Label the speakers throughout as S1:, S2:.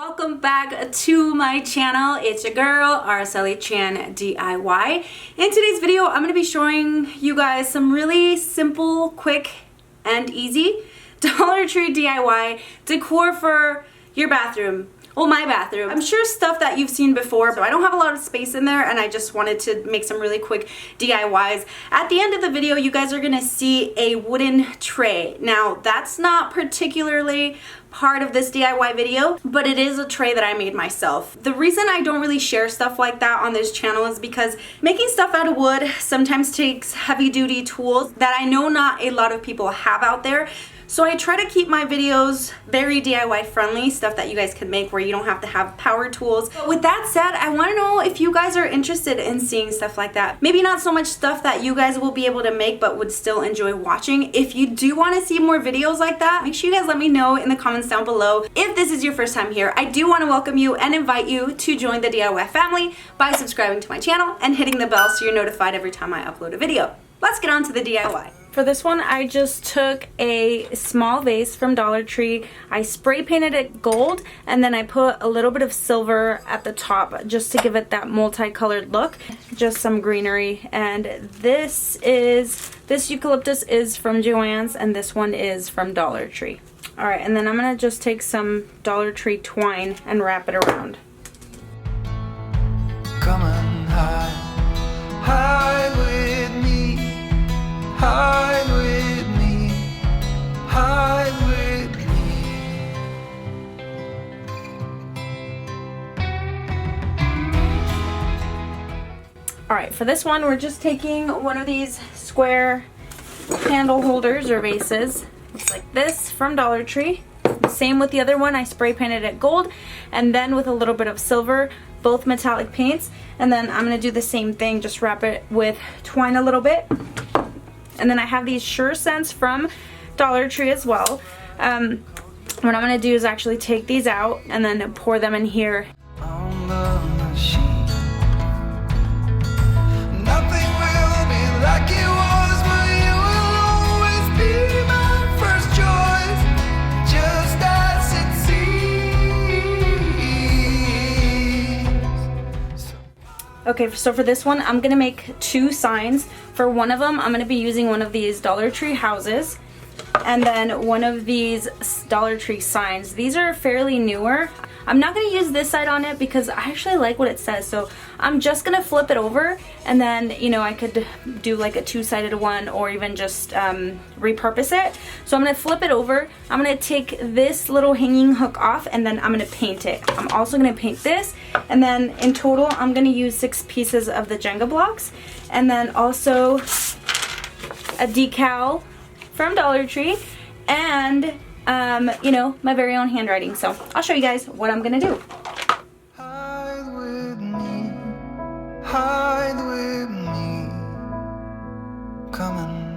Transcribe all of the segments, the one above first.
S1: Welcome back to my channel. It's your girl, Araceli Chan DIY. In today's video, I'm going to be showing you guys some really simple, quick, and easy Dollar Tree DIY decor for your bathroom. Well, my bathroom. I'm sure stuff that you've seen before, but I don't have a lot of space in there and I just wanted to make some really quick DIYs. At the end of the video, you guys are gonna see a wooden tray. Now, that's not particularly part of this DIY video, but it is a tray that I made myself. The reason I don't really share stuff like that on this channel is because making stuff out of wood sometimes takes heavy-duty tools that I know not a lot of people have out there. So I try to keep my videos very DIY friendly, stuff that you guys can make where you don't have to have power tools. But with that said, I want to know if you guys are interested in seeing stuff like that. Maybe not so much stuff that you guys will be able to make but would still enjoy watching. If you do want to see more videos like that, make sure you guys let me know in the comments down below. If this is your first time here, I do want to welcome you and invite you to join the DIY family by subscribing to my channel and hitting the bell so you're notified every time I upload a video. Let's get on to the DIY. For this one, I just took a small vase from Dollar Tree. I spray painted it gold and then I put a little bit of silver at the top just to give it that multicolored look. Just some greenery. And this eucalyptus is from Joann's and this one is from Dollar Tree. Alright, and then I'm going to just take some Dollar Tree twine and wrap it around.
S2: Come on, hide with me, hide with me, hide with me.
S1: Alright, for this one we're just taking one of these square candle holders or vases. Looks like this from Dollar Tree. Same with the other one, I spray painted it gold and then with a little bit of silver, both metallic paints. And then I'm going to do the same thing, just wrap it with twine a little bit. And then I have these Sure Scents from Dollar Tree as well. What I'm going to do is actually take these out and then pour them in here.
S2: On the machine. Nothing will be like it was, but you will always be my first choice, just as it seems.
S1: Okay, so for this one, I'm going to make two signs. For one of them, I'm going to be using one of these Dollar Tree houses and then one of these Dollar Tree signs. These are fairly newer. I'm not going to use this side on it because I actually like what it says. So I'm just going to flip it over and then, you know, I could do like a two-sided one or even just repurpose it. So I'm going to flip it over. I'm going to take this little hanging hook off and then I'm going to paint it. I'm also going to paint this and then in total I'm going to use 6 pieces of the Jenga blocks and then also a decal from Dollar Tree and you know, my very own handwriting. So I'll show you guys what I'm gonna do.
S2: Hide with me, hide with me. Come and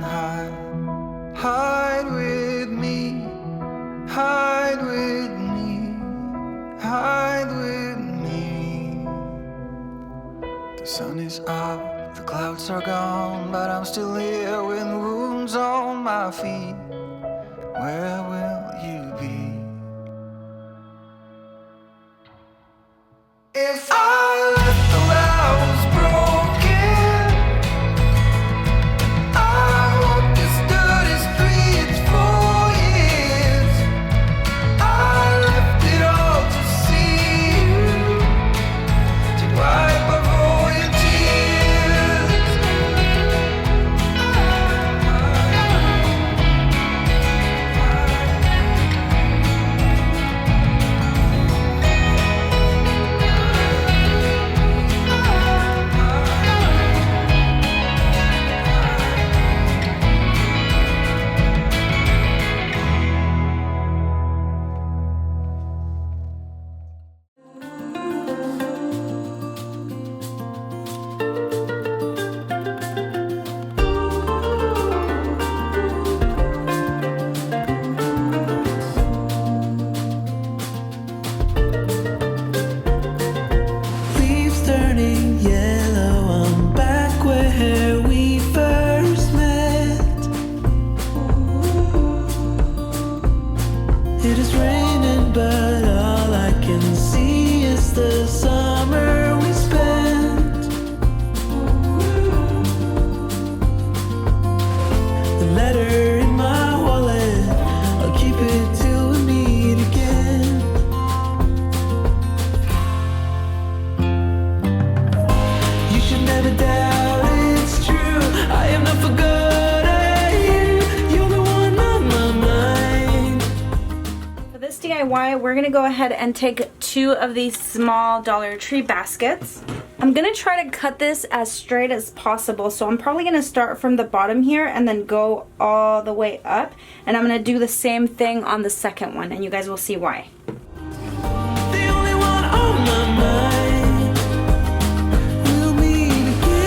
S2: hide with me, hide with me, hide with me. The sun is up, the clouds are gone, but I'm still here with wounds on my feet. Where will you be? If I left the house broken, I walked this dirty streets for years. I left it all to see you, to wipe off all your tears.
S1: we're gonna go ahead and take 2 of these small Dollar Tree baskets. I'm gonna try to cut this as straight as possible, so I'm probably gonna start from the bottom here and then go all the way up, and I'm gonna do the same thing on the second one, and you guys will see why.
S2: The only one on my mind. We'll meet again.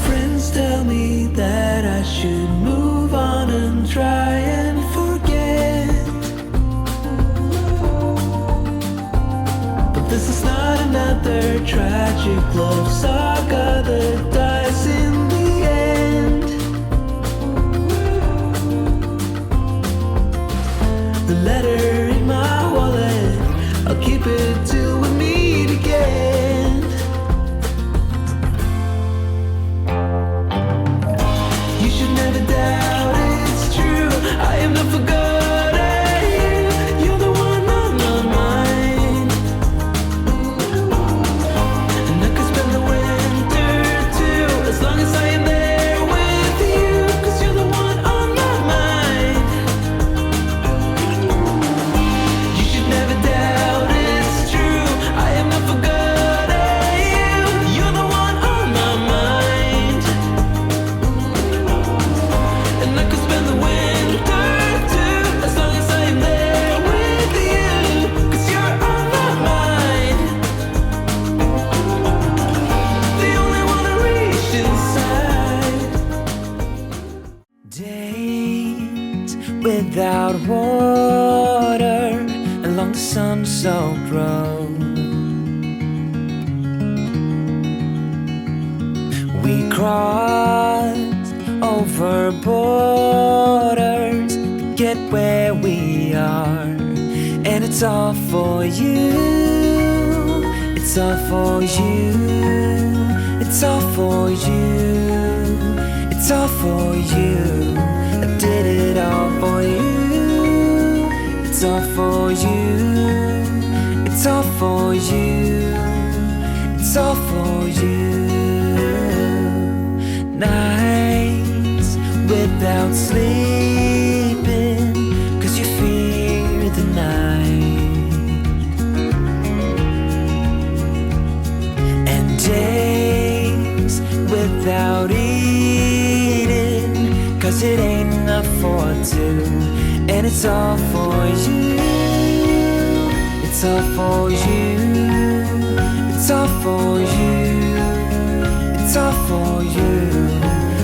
S2: Friends tell me that I should move on and try and forget. But this is not another tragic love saga that dies in the end. The letter in my wallet, I'll keep it till we meet again. You should never doubt it's true. I am not forgotten you. You're the one on my mind. And I could spend the winter too, as long as I am there with you. 'Cause you're the one on my mind. You should never doubt it's true. I am not forgotten you. You're the one on my mind. And I could spend the winter too, as long as I am there with you. 'Cause you're on my mind. The only one I reach inside. Days without water along the sun-soaked road. We crossed over borders to get where we are, and it's all for you. It's all for you. It's all for you. It's all for you. I did it all for you. It's all for you. It's all for you. It's all for you. Nights without sleeping, 'cause you fear the night. And days without eating, 'cause it ain't enough for two. And it's all for you. It's all for you. It's all for you. It's all for you.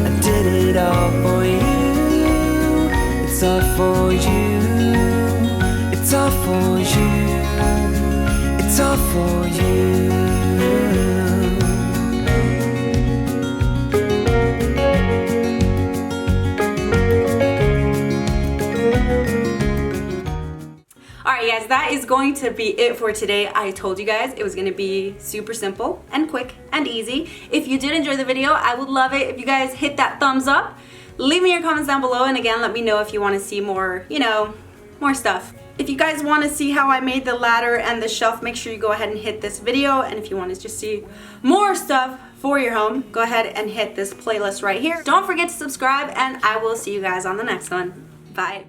S2: I did it all for you. It's all for you. It's all for you. It's all for you.
S1: Alright guys, that is going to be it for today. I told you guys it was going to be super simple and quick and easy. If you did enjoy the video, I would love it if you guys hit that thumbs up. Leave me your comments down below, and again, let me know if you want to see more, more stuff. If you guys want to see how I made the ladder and the shelf, make sure you go ahead and hit this video. And if you want to just see more stuff for your home, go ahead and hit this playlist right here. Don't forget to subscribe, and I will see you guys on the next one. Bye.